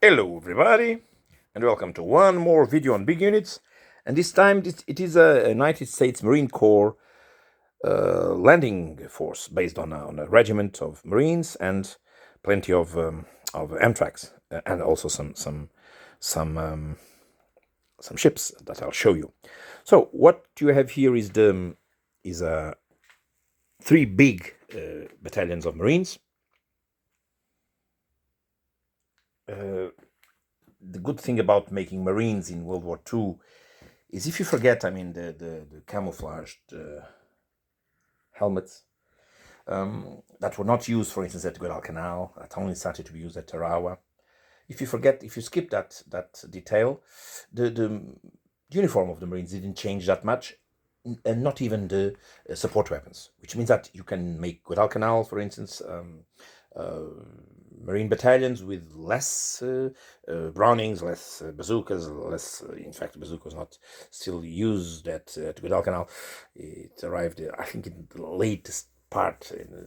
Hello everybody, and welcome to one more video on big units. And this time it is a United States Marine Corps landing force based on a regiment of Marines and plenty of Amtraks and also some ships that I'll show you. So what you have here is three big battalions of Marines. The good thing about making Marines in World War II is, if you forget, I mean, the camouflaged helmets that were not used, for instance, at Guadalcanal, that only started to be used at Tarawa. If you skip that detail, the uniform of the Marines didn't change that much, and not even the support weapons, which means that you can make Guadalcanal, for instance, Marine battalions with less Brownings, less bazookas, less. In fact, bazooka was not still used at Guadalcanal. It arrived, I think, in the latest part, the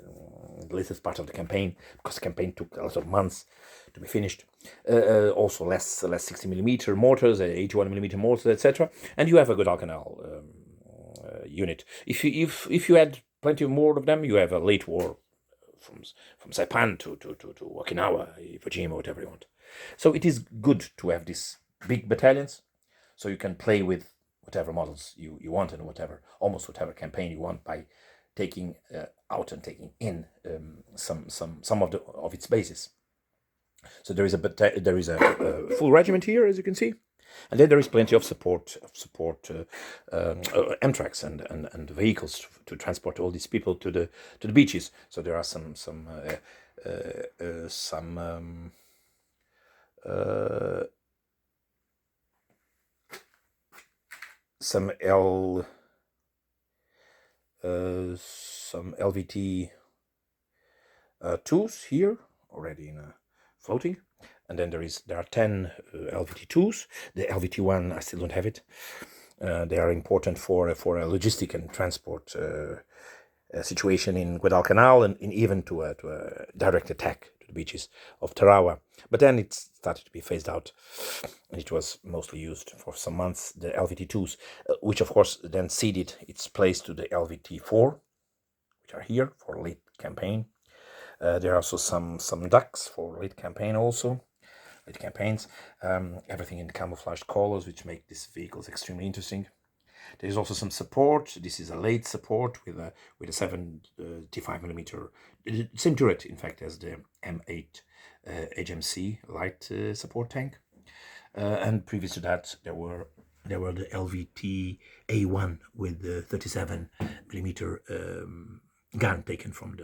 latest part of the campaign, because the campaign took a lot of months to be finished. Also, less 60mm mortars, 81mm mortars, etc. And you have a Guadalcanal unit. If you add plenty more of them, you have a late war from Saipan to Okinawa, Iwo Jima, whatever you want. So it is good to have these big battalions, so you can play with whatever models you want and almost whatever campaign you want, by taking out and taking in some of its bases. So there is a full regiment here, as you can see. And then there is plenty of support Amtraks and vehicles to transport all these people to the beaches. So there are some LVT 2s here already floating. And then there are 10 LVT2s. The LVT1, I still don't have it. They are important for a logistic and transport situation in Guadalcanal, and even to a direct attack to the beaches of Tarawa. But then it started to be phased out, and it was mostly used for some months, the LVT2s, which of course then ceded its place to the LVT4, which are here for late campaign. There are also some ducks for late campaign also. Campaigns, everything in camouflaged colors, which make these vehicles extremely interesting. There is also some support. This is a late support with a 75mm, same turret, in fact, as the M8 HMC light support tank. And previous to that, there were the LVT A1 with the 37mm gun taken from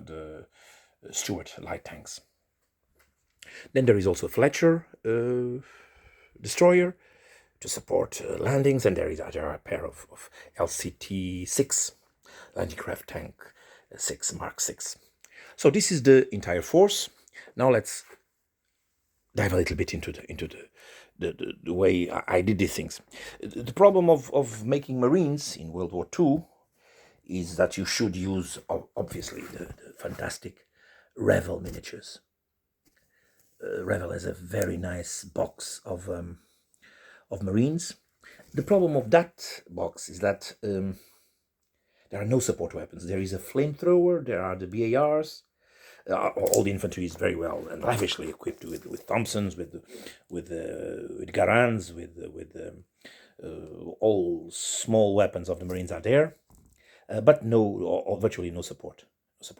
the Stuart light tanks. Then there is also Fletcher destroyer to support landings, and there are a pair of LCT-6 landing craft tank 6 Mark 6. So this is the entire force. Now let's dive a little bit into the way I did these things. The problem of making Marines in World War II is that you should use, obviously, the fantastic Revell miniatures. Revell has a very nice box of Marines. The problem of that box is that there are no support weapons. There is a flamethrower, there are the BARs. All the infantry is very well and lavishly equipped with Thompsons, with Garans, with all small weapons of the Marines are there, but virtually no support.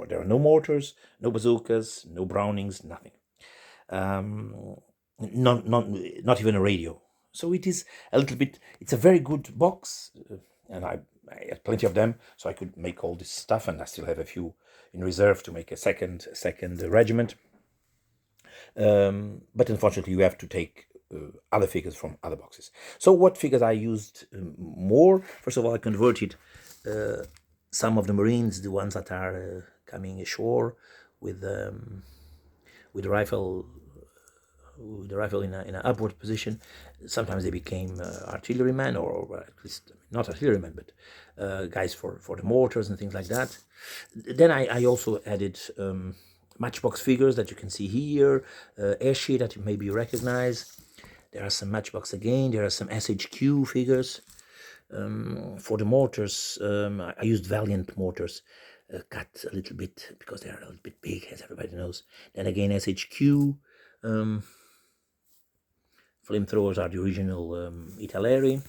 There are no mortars, no bazookas, no Brownings, nothing. Not even a radio. So it is a little bit. It's a very good box, and I had plenty of them, so I could make all this stuff, and I still have a few in reserve to make a second regiment. But unfortunately, you have to take other figures from other boxes. So what figures I used more? First of all, I converted some of the Marines, the ones that are coming ashore with the rifle in an upward position. Sometimes they became artillerymen, or at least not artillerymen, but guys for the mortars and things like that. Then I also added Matchbox figures that you can see here, Esci that you maybe recognize. There are some Matchbox again. There are some SHQ figures. For the mortars, I used Valiant mortars, cut a little bit because they are a little bit big, as everybody knows. Then again, SHQ. Flamethrowers are the original Italeri.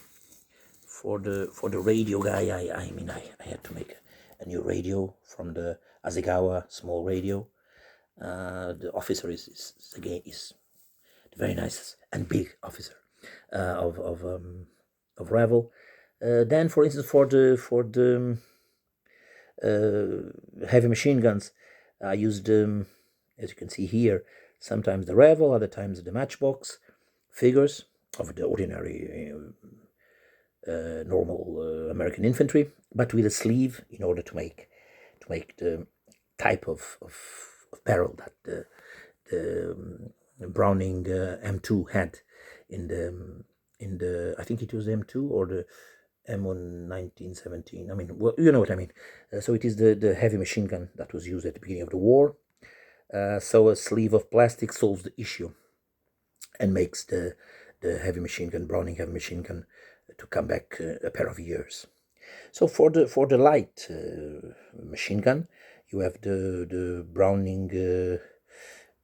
For the radio guy, I mean I had to make a new radio from the Hasegawa small radio. The officer is very nice and big officer of Revell. Then, for instance, for the heavy machine guns, I used, as you can see here, sometimes the Revell, other times the Matchbox figures of the ordinary normal American infantry, but with a sleeve in order to make the type of barrel that the Browning M2 had in the I think it was the M2 or the M1 1917. I mean, well, you know what I mean. So it is the heavy machine gun that was used at the beginning of the war. So a sleeve of plastic solves the issue and makes the heavy machine gun, Browning heavy machine gun, to come back a pair of years. So for the light machine gun, you have the Browning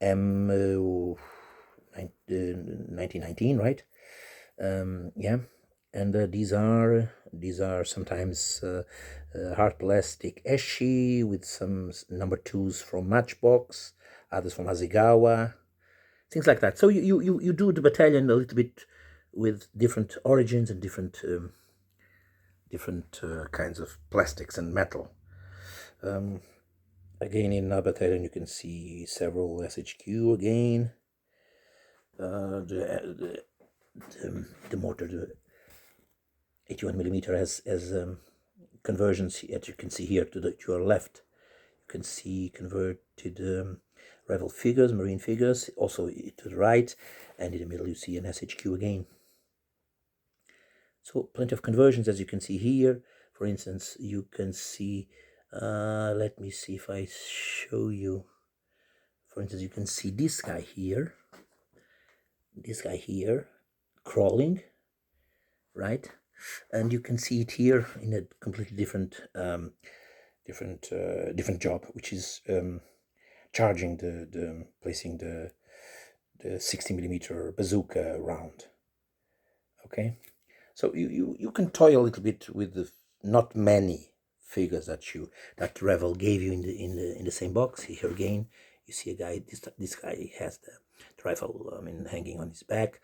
M 1919, right? Yeah, and these are sometimes hard plastic Esci with some number 2s from Matchbox, others from Hasegawa, things like that. So you do the battalion a little bit with different origins and different kinds of plastics and metal. Again, in our battalion, you can see several SHQ again. The mortar, the 81mm has conversions, as you can see here to your left. You can see converted Revell figures, marine figures, also to the right, and in the middle you see an SHQ again. So plenty of conversions, as you can see here. For instance, you can see, let me see if I show you. For instance, you can see this guy here, crawling, right? And you can see it here in a completely different job, which is charging placing the 60mm bazooka round. Okay, so you can toy a little bit with the not many figures that Revell gave you in the same box. Here again, you see a guy. This guy has the rifle, hanging on his back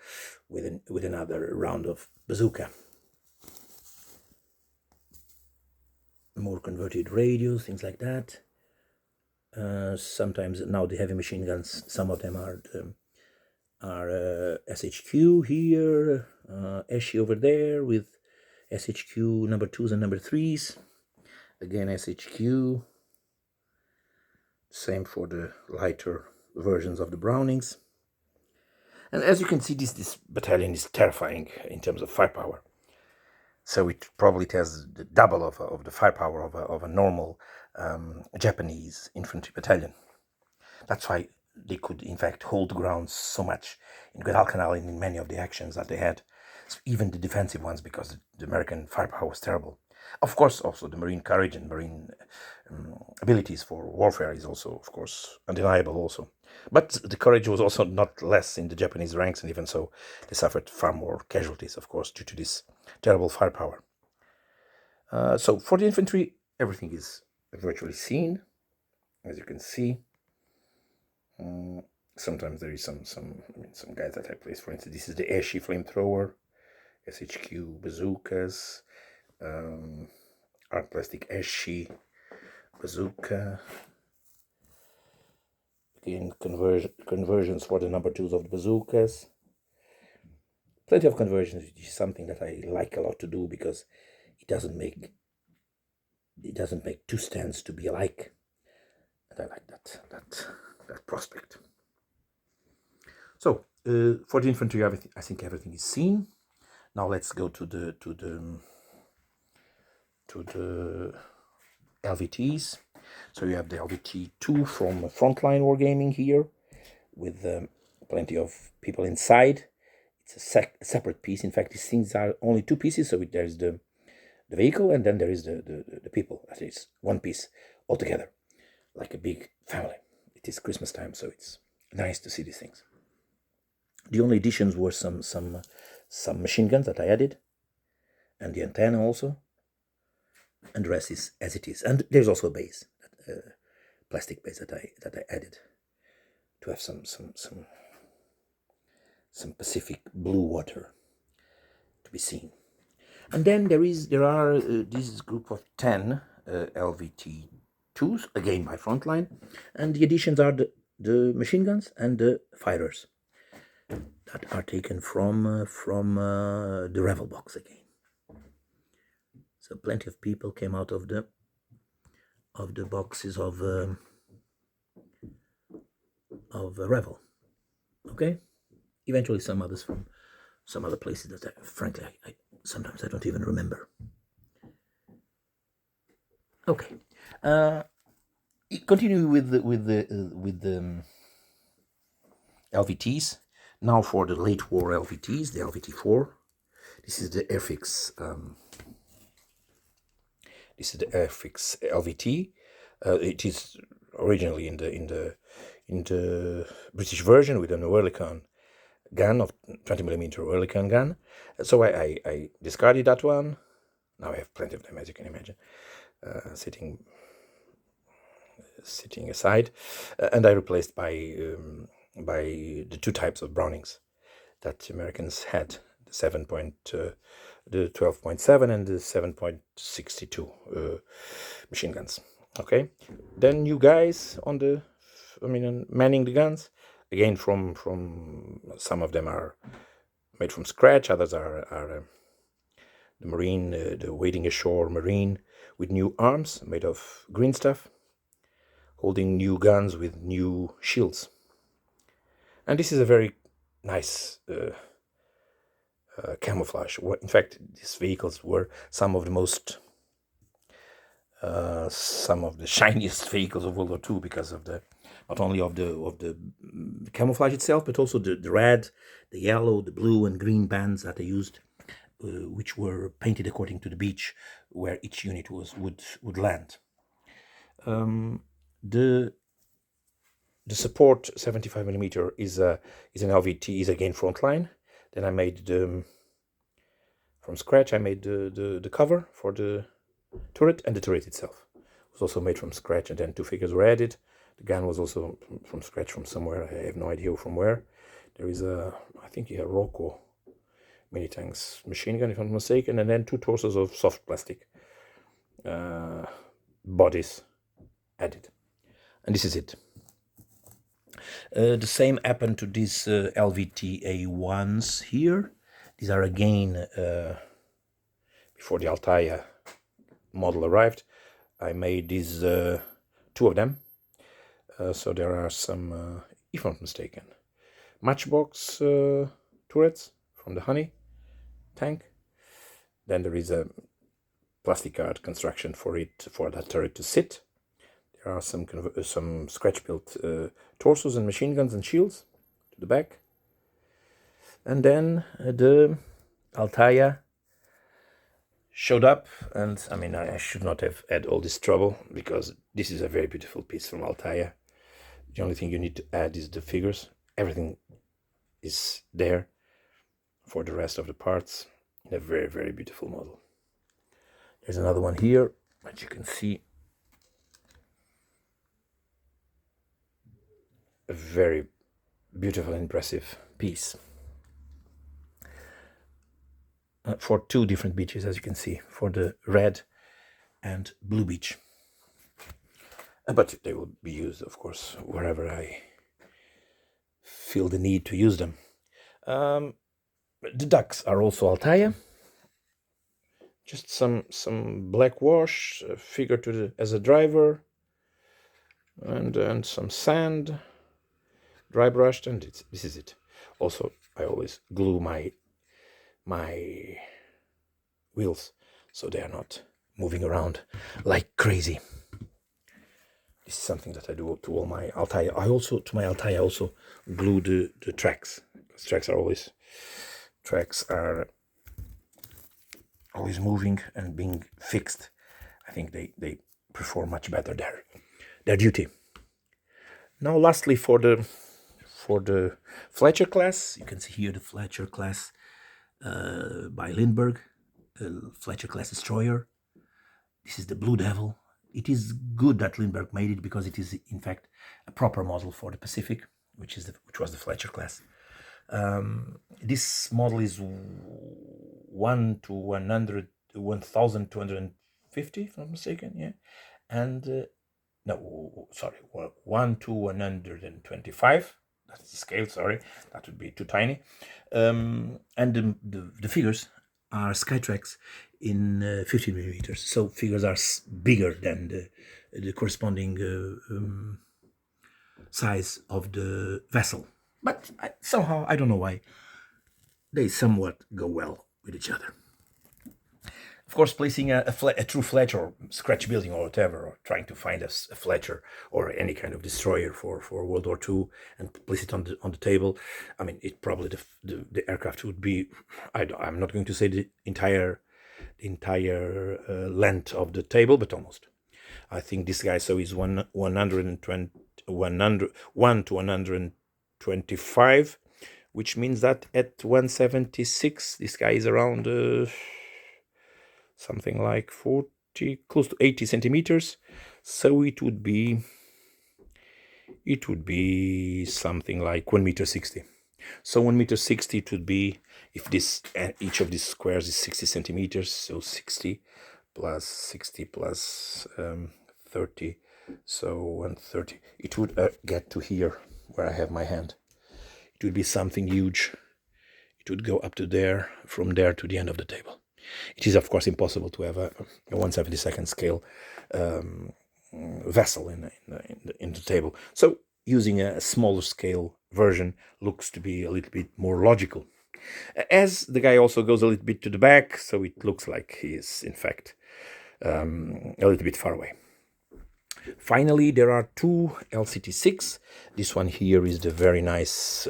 with another round of bazooka. More converted radios, things like that. Sometimes now the heavy machine guns, some of them are SHQ here, Esci over there with SHQ number 2s and number 3s. Again, SHQ. Same for the lighter versions of the Brownings. And as you can see, this battalion is terrifying in terms of firepower. So it probably has the double of the firepower of a normal Japanese infantry battalion. That's why they could, in fact, hold ground so much in Guadalcanal and in many of the actions that they had, even the defensive ones, because the American firepower was terrible. Of course, also the marine courage and marine abilities for warfare is also, of course, undeniable also. But the courage was also not less in the Japanese ranks, and even so, they suffered far more casualties, of course, due to this terrible firepower. So for the infantry, everything is virtually seen, as you can see. Sometimes there is some guys that I place. For instance, this is the Esci flamethrower, SHQ bazookas, art plastic Esci bazooka. Again, conversions for the number 2s of the bazookas. Plenty of conversions, which is something that I like a lot to do because it doesn't make two stands to be alike, and I like that prospect. So for the infantry, I think everything is seen. Now let's go to the LVTs. So you have the LVT2 from Frontline Wargaming here, with plenty of people inside. It's a separate piece. In fact, these things are only two pieces. So there's the vehicle, and then there is the people. That is one piece altogether, like a big family. It is Christmas time, so it's nice to see these things. The only additions were some machine guns that I added, and the antenna also, and the rest is as it is. And there's also a base, plastic base that I added to have some Pacific blue water to be seen. And then there are this group of 10 LVT2s, again by Frontline, and the additions are the machine guns and the fighters that are taken from the Revell box again. So plenty of people came out of the boxes of Revell. Okay, eventually some others from some other places that frankly I sometimes I don't even remember. Okay, continue with the LVTs. Now for the late war LVTs, the LVT4. This is the Airfix. This is the Airfix LVT. It is originally in the British version with an Oerlikon gun of 20mm Oerlikon gun. So I discarded that one. Now I have plenty of them, as you can imagine, sitting aside, and I replaced by the two types of Brownings that the Americans had: the 12.7 and the 7.62 machine guns. Okay, then you guys on the, manning the guns again. From some of them are made from scratch, others are the Marine, the wading ashore Marine with new arms made of green stuff, holding new guns with new shields. And this is a very nice camouflage. In fact, these vehicles were some of the most, some of the shiniest vehicles of World War II because of the, not only of the camouflage itself, but also the red, the yellow, the blue and green bands that they used, which were painted according to the beach where each unit would land. The support 75mm is an LVT, is again Frontline. Then I made from scratch. I made the cover for the turret, and the turret itself was also made from scratch. And then two figures were added. The gun was also from scratch from somewhere. I have no idea from where. There is I think a Rocco mini tanks machine gun, if I'm not mistaken, and then two torsos of soft plastic bodies added. And this is it. The same happened to these LVTA1s here. These are again before the Altaya model arrived. I made these two of them. So there are some, if I'm not mistaken, Matchbox turrets from the Honey tank. Then there is a plastic card construction for that turret to sit. There are some scratch-built torsos and machine guns and shields to the back. And then the Altaya showed up, and I should not have had all this trouble because this is a very beautiful piece from Altaya. The only thing you need to add is the figures. Everything is there for the rest of the parts in a very, very beautiful model. There's another one here, as you can see. A very beautiful and impressive piece. For two different beaches, as you can see, for the red and blue beach. But they will be used, of course, wherever I feel the need to use them. The ducks are also Altaya. Just some black wash, figure as a driver, and some sand, dry brushed, and this is it. Also, I always glue my wheels so they are not moving around like crazy. This is something that I do to all my Altaya. To my Altaya I also glue the tracks. Tracks are always moving and being fixed. I think they perform much better their duty. Now, lastly, for the Fletcher class, you can see here the Fletcher class by Lindberg, Fletcher class destroyer. This is the Blue Devil. It is good that Lindberg made it because it is in fact a proper model for the Pacific, which was the Fletcher class. This model is 1 to 100, 1,250, if I'm not mistaken, yeah, and no, sorry, 1 to 125. That's the scale. Sorry, that would be too tiny. And the figures are Skytrax in 15 millimeters. So figures are bigger than the corresponding size of the vessel. But somehow, I don't know why, they somewhat go well with each other. Of course, placing a true Fletcher or scratch building or whatever, or trying to find a Fletcher or any kind of destroyer for World War II and place it on the table. I mean, it probably the aircraft would be. I'm not going to say the entire length of the table, but almost. I think this guy is 1 to 125, which means that at 176, this guy is around. Something like 40, close to 80 centimeters. So it would be something like 1.60 meters. So 1.60 meters it would be, if each of these squares is 60 centimeters, so 60 plus 30, so 130. It would get to here where I have my hand. It would be something huge. It would go up to there, from there to the end of the table. It is, of course, impossible to have a 1/72 scale vessel in the table. So using a smaller scale version looks to be a little bit more logical. As the guy also goes a little bit to the back, so it looks like he is, in fact, a little bit far away. Finally, there are two LCT6. This one here is the very nice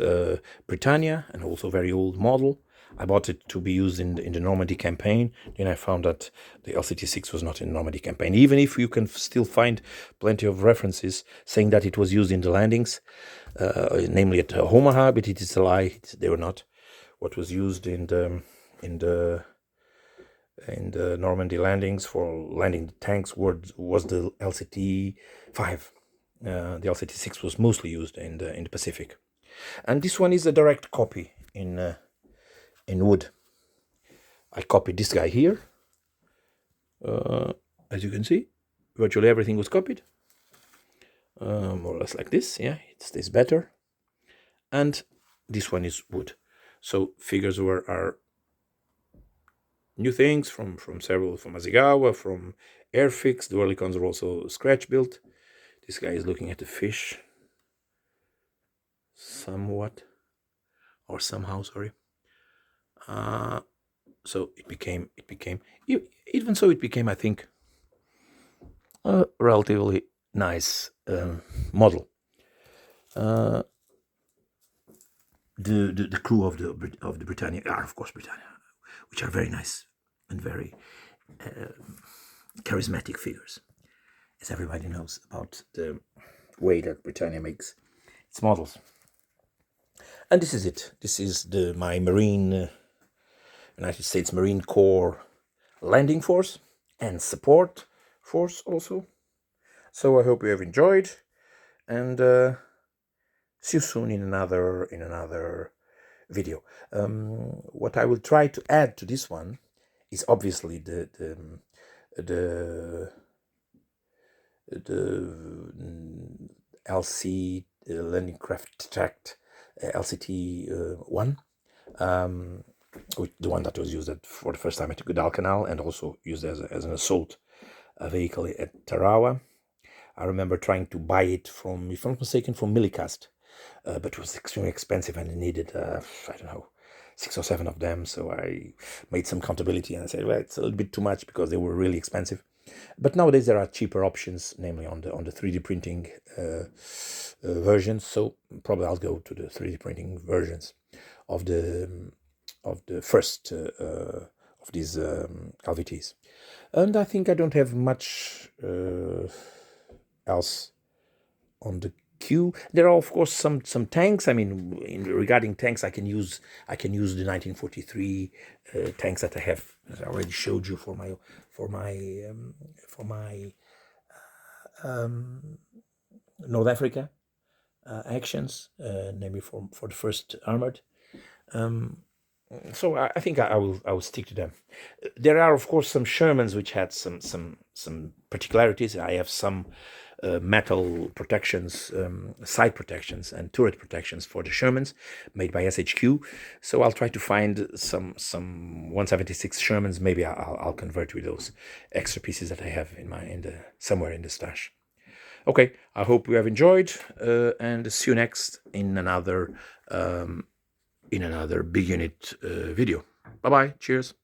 Britannia, and also very old model. I bought it to be used in the Normandy campaign. Then I found that the LCT6 was not in the Normandy campaign, even if you can still find plenty of references saying that it was used in the landings, namely at Omaha, but it is a lie. They were not. What was used in the Normandy landings for landing the tanks was the LCT5. The LCT6 was mostly used in the Pacific, and this one is a direct copy in wood. I copied this guy here. As you can see, virtually everything was copied. More or less like this. Yeah, it stays better. And this one is wood. So figures are new things from Hasegawa, from Airfix. The Oerlikons are also scratch built. This guy is looking at the fish. Somewhat. Or somehow, sorry. So it became, even so, it became, I think, a relatively nice model. The crew of the Britannia are, of course, Britannia, which are very nice and very charismatic figures, as everybody knows about the way that Britannia makes its models. And this is it. This is my Marine. United States Marine Corps landing force and support force also. So I hope you have enjoyed, and see you soon in another video. What I will try to add to this one is obviously the LC landing craft tracked LCT1. The one that was used for the first time at Guadalcanal and also used as an assault vehicle at Tarawa. I remember trying to buy it from, if I'm not mistaken, from Millicast, but it was extremely expensive and it needed, I don't know, 6 or 7 of them. So I made some countability and I said, well, it's a little bit too much because they were really expensive. But nowadays there are cheaper options, namely on the 3D printing versions. So probably I'll go to the 3D printing versions of the first of these LVTs. And I think I don't have much else on the queue. There are of course some tanks. I mean, regarding tanks, I can use the 1943 tanks that I have, as I already showed you for my North Africa actions, namely for the first armored. So I think I will stick to them. There are of course some Shermans which had some particularities. I have some metal protections, side protections, and turret protections for the Shermans made by SHQ. So I'll try to find some 176 Shermans. Maybe I'll convert with those extra pieces that I have somewhere in the stash. Okay, I hope you have enjoyed, and see you next in another big unit video. Bye bye. Cheers.